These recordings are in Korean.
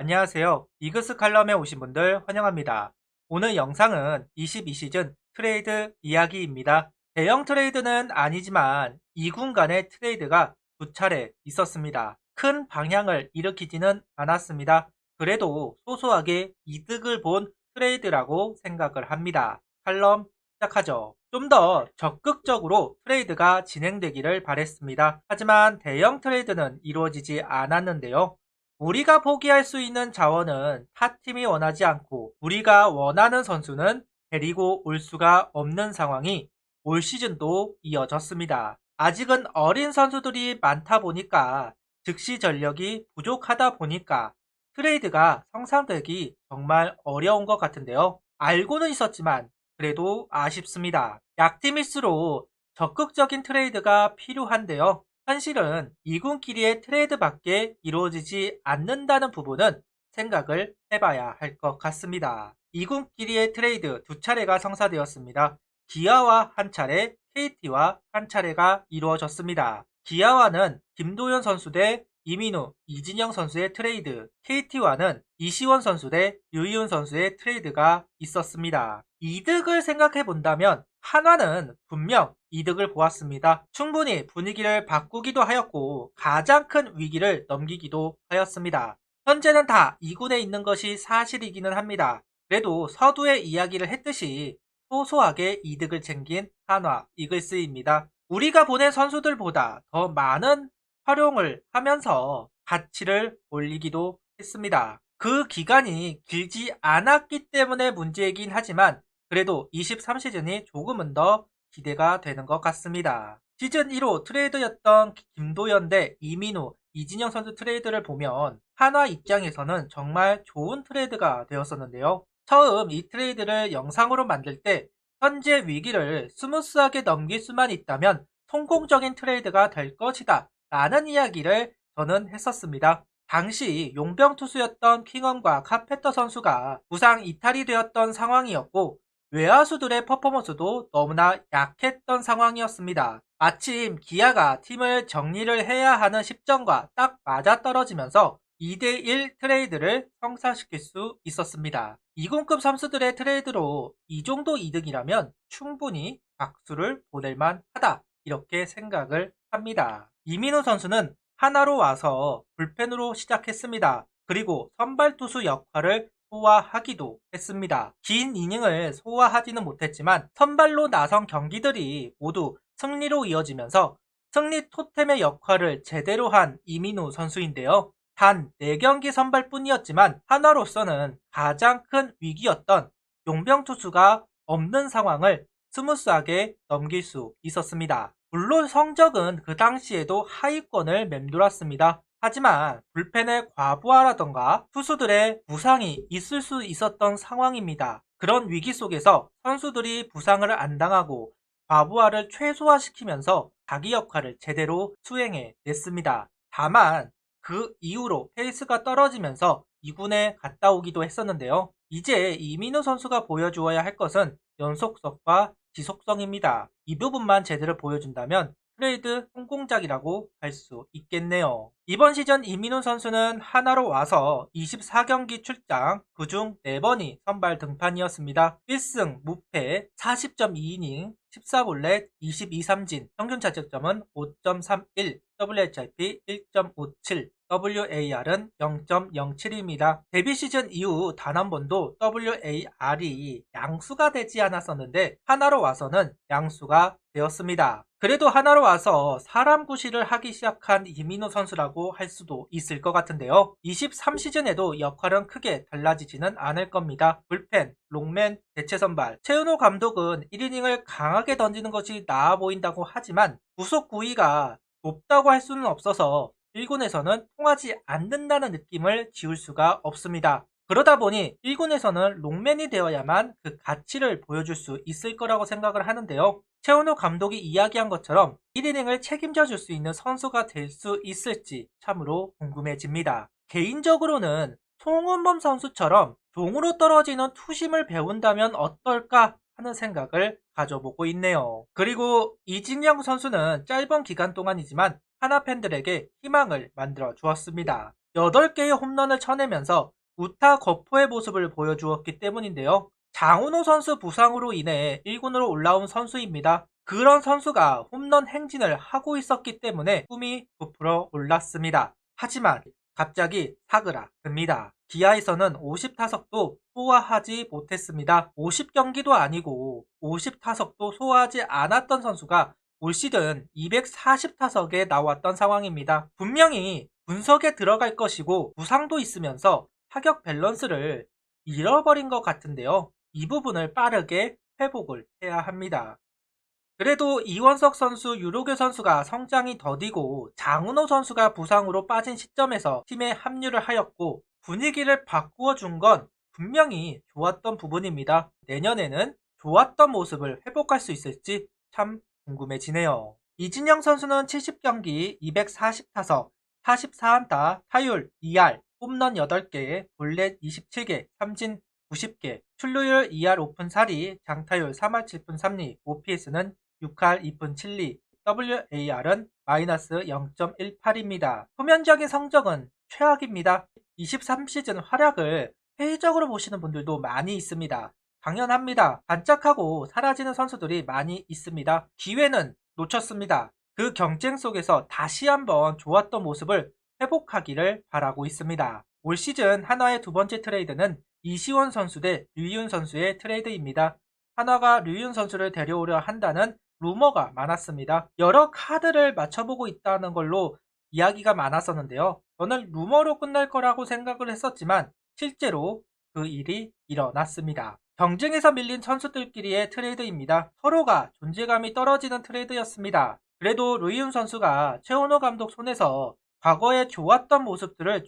안녕하세요. 이그스 칼럼에 오신 분들 환영합니다. 오늘 영상은 22시즌 트레이드 이야기입니다. 대형 트레이드는 아니지만 2군 간의 트레이드가 두 차례 있었습니다. 큰 방향을 일으키지는 않았습니다. 그래도 소소하게 이득을 본 트레이드라고 생각을 합니다. 칼럼 시작하죠. 좀 더 적극적으로 트레이드가 진행되기를 바랬습니다. 하지만 대형 트레이드는 이루어지지 않았는데요. 우리가 포기할 수 있는 자원은 타 팀이 원하지 않고 우리가 원하는 선수는 데리고 올 수가 없는 상황이 올 시즌도 이어졌습니다. 아직은 어린 선수들이 많다 보니까 즉시 전력이 부족하다 보니까 트레이드가 성사되기 정말 어려운 것 같은데요. 알고는 있었지만 그래도 아쉽습니다. 약팀일수록 적극적인 트레이드가 필요한데요. 현실은 이군끼리의 트레이드밖에 이루어지지 않는다는 부분은 생각을 해봐야 할 것 같습니다. 이군끼리의 트레이드 두 차례가 성사되었습니다. 기아와 한 차례, KT와 한 차례가 이루어졌습니다. 기아와는 김도현 선수 대 이민우, 이진영 선수의 트레이드, KT와는 이시원 선수 대 류희훈 선수의 트레이드가 있었습니다. 이득을 생각해 본다면 한화는 분명 이득을 보았습니다. 충분히 분위기를 바꾸기도 하였고 가장 큰 위기를 넘기기도 하였습니다. 현재는 다 2군에 있는 것이 사실이기는 합니다. 그래도 서두에 이야기를 했듯이 소소하게 이득을 챙긴 한화 이글스입니다. 우리가 보낸 선수들보다 더 많은 활용을 하면서 가치를 올리기도 했습니다. 그 기간이 길지 않았기 때문에 문제이긴 하지만 그래도 23시즌이 조금은 더 기대가 되는 것 같습니다. 시즌 1호 트레이드였던 김도현 대 이민우, 이진영 선수 트레이드를 보면 한화 입장에서는 정말 좋은 트레이드가 되었었는데요. 처음 이 트레이드를 영상으로 만들 때 현재 위기를 스무스하게 넘길 수만 있다면 성공적인 트레이드가 될 것이다 라는 이야기를 저는 했었습니다. 당시 용병 투수였던 킹엄과 카페터 선수가 부상 이탈이 되었던 상황이었고 외야수들의 퍼포먼스도 너무나 약했던 상황이었습니다. 마침 기아가 팀을 정리를 해야 하는 시점과 딱 맞아떨어지면서 2대1 트레이드를 성사시킬 수 있었습니다. 2군급 선수들의 트레이드로 이 정도 이득이라면 충분히 박수를 보낼만 하다 이렇게 생각을 합니다. 이민우 선수는 하나로 와서 불펜으로 시작했습니다. 그리고 선발 투수 역할을 소화하기도 했습니다. 긴 이닝을 소화하지는 못했지만 선발로 나선 경기들이 모두 승리로 이어지면서 승리 토템의 역할을 제대로 한 이민우 선수인데요. 단 4경기 선발뿐이었지만 한화로서는 가장 큰 위기였던 용병 투수가 없는 상황을 스무스하게 넘길 수 있었습니다. 물론 성적은 그 당시에도 하위권을 맴돌았습니다. 하지만 불펜의 과부하라던가 투수들의 부상이 있을 수 있었던 상황입니다. 그런 위기 속에서 선수들이 부상을 안 당하고 과부하를 최소화시키면서 자기 역할을 제대로 수행해 냈습니다. 다만 그 이후로 페이스가 떨어지면서 2군에 갔다 오기도 했었는데요. 이제 이민우 선수가 보여주어야 할 것은 연속성과 지속성입니다. 이 부분만 제대로 보여준다면 트레이드 성공작이라고 할 수 있겠네요. 이번 시즌 이민우 선수는 한화로 와서 24경기 출장, 그중 4번이 선발 등판이었습니다. 1승 무패 40.2이닝 14볼넷 22삼진, 평균 자책점은 5.31, WHIP 1.57, WAR은 0.07입니다. 데뷔 시즌 이후 단 한 번도 WAR이 양수가 되지 않았었는데 한화로 와서는 양수가 되었습니다. 그래도 한화로 와서 사람 구실을 하기 시작한 이민우 선수라고 할 수도 있을 것 같은데요. 23시즌에도 역할은 크게 달라지지는 않을 겁니다. 불펜, 롱맨, 대체 선발. 최은호 감독은 1이닝을 강하게 던지는 것이 나아 보인다고 하지만 구속 구위가 높다고 할 수는 없어서 1군에서는 통하지 않는다는 느낌을 지울 수가 없습니다. 그러다 보니 1군에서는 롱맨이 되어야만 그 가치를 보여줄 수 있을 거라고 생각을 하는데요. 최은호 감독이 이야기한 것처럼 1이닝을 책임져 줄 수 있는 선수가 될 수 있을지 참으로 궁금해집니다. 개인적으로는 송은범 선수처럼 종으로 떨어지는 투심을 배운다면 어떨까 하는 생각을 가져보고 있네요. 그리고 이진영 선수는 짧은 기간 동안이지만 한화 팬들에게 희망을 만들어 주었습니다. 8개의 홈런을 쳐내면서 우타 거포의 모습을 보여주었기 때문인데요. 장훈호 선수 부상으로 인해 1군으로 올라온 선수입니다. 그런 선수가 홈런 행진을 하고 있었기 때문에 꿈이 부풀어 올랐습니다. 하지만 갑자기 사그라듭니다. 기아에서는 50타석도 소화하지 못했습니다. 50경기도 아니고 50타석도 소화하지 않았던 선수가 올 시즌 240타석에 나왔던 상황입니다. 분명히 분석에 들어갈 것이고 부상도 있으면서 타격 밸런스를 잃어버린 것 같은데요. 이 부분을 빠르게 회복을 해야 합니다. 그래도 이원석 선수, 유로교 선수가 성장이 더디고 장은호 선수가 부상으로 빠진 시점에서 팀에 합류를 하였고 분위기를 바꾸어 준 건 분명히 좋았던 부분입니다. 내년에는 좋았던 모습을 회복할 수 있을지 참 궁금해지네요. 이진영 선수는 70경기 240타석, 44안타, 타율 2할, 홈런 8개, 볼넷 27개, 삼진 90개, 출루율 2할 5푼 4리, 장타율 3할 7푼 3리, OPS는 6할 2푼 7리, WAR은 마이너스 0.18입니다. 표면적인 성적은 최악입니다. 23시즌 활약을 회의적으로 보시는 분들도 많이 있습니다. 당연합니다. 반짝하고 사라지는 선수들이 많이 있습니다. 기회는 놓쳤습니다. 그 경쟁 속에서 다시 한번 좋았던 모습을 회복하기를 바라고 있습니다. 올 시즌 한화의 두 번째 트레이드는 이시원 선수 대 류희훈 선수의 트레이드입니다. 한화가 류희훈 선수를 데려오려 한다는 루머가 많았습니다. 여러 카드를 맞춰보고 있다는 걸로 이야기가 많았었는데요. 저는 루머로 끝날 거라고 생각을 했었지만 실제로 그 일이 일어났습니다. 경쟁에서 밀린 선수들끼리의 트레이드입니다. 서로가 존재감이 떨어지는 트레이드였습니다. 그래도 류희훈 선수가 최원호 감독 손에서 과거에 좋았던 모습들을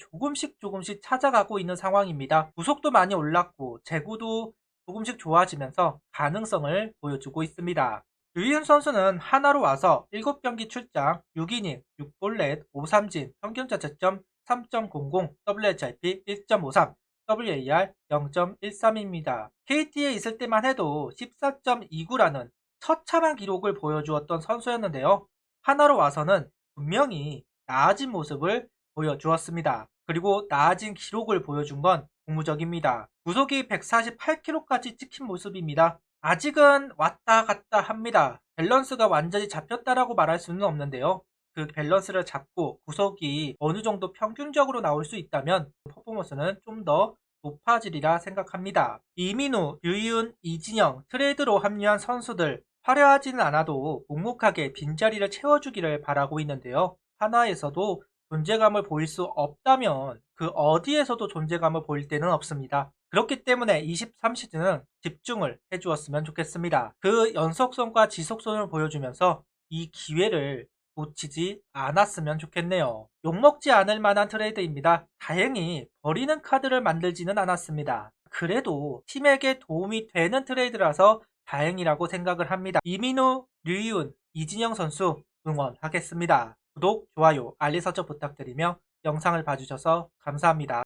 조금씩 찾아가고 있는 상황입니다. 구속도 많이 올랐고 제구도 조금씩 좋아지면서 가능성을 보여주고 있습니다. 류희훈 선수는 하나로 와서 7경기 출장, 6이닝, 6볼넷, 5삼진, 평균 자책점 3.00, WHIP 1.53, WAR 0.13입니다. KT에 있을 때만 해도 14.29라는 처참한 기록을 보여주었던 선수였는데요. 하나로 와서는 분명히 나아진 모습을 보여주었습니다. 그리고 나아진 기록을 보여준 건 고무적입니다. 구속이 148km까지 찍힌 모습입니다. 아직은 왔다 갔다 합니다. 밸런스가 완전히 잡혔다라고 말할 수는 없는데요. 그 밸런스를 잡고 구속이 어느 정도 평균적으로 나올 수 있다면 퍼포먼스는 좀 더 높아지리라 생각합니다. 이민우, 류희훈, 이진영 트레이드로 합류한 선수들 화려하지는 않아도 묵묵하게 빈자리를 채워주기를 바라고 있는데요. 하나에서도 존재감을 보일 수 없다면 그 어디에서도 존재감을 보일 때는 없습니다. 그렇기 때문에 23시즌은 집중을 해주었으면 좋겠습니다. 그 연속성과 지속성을 보여주면서 이 기회를 놓치지 않았으면 좋겠네요. 욕먹지 않을 만한 트레이드입니다. 다행히 버리는 카드를 만들지는 않았습니다. 그래도 팀에게 도움이 되는 트레이드라서 다행이라고 생각을 합니다. 이민우, 류희훈, 이진영 선수 응원하겠습니다. 구독, 좋아요, 알림 설정 부탁드리며 영상을 봐주셔서 감사합니다.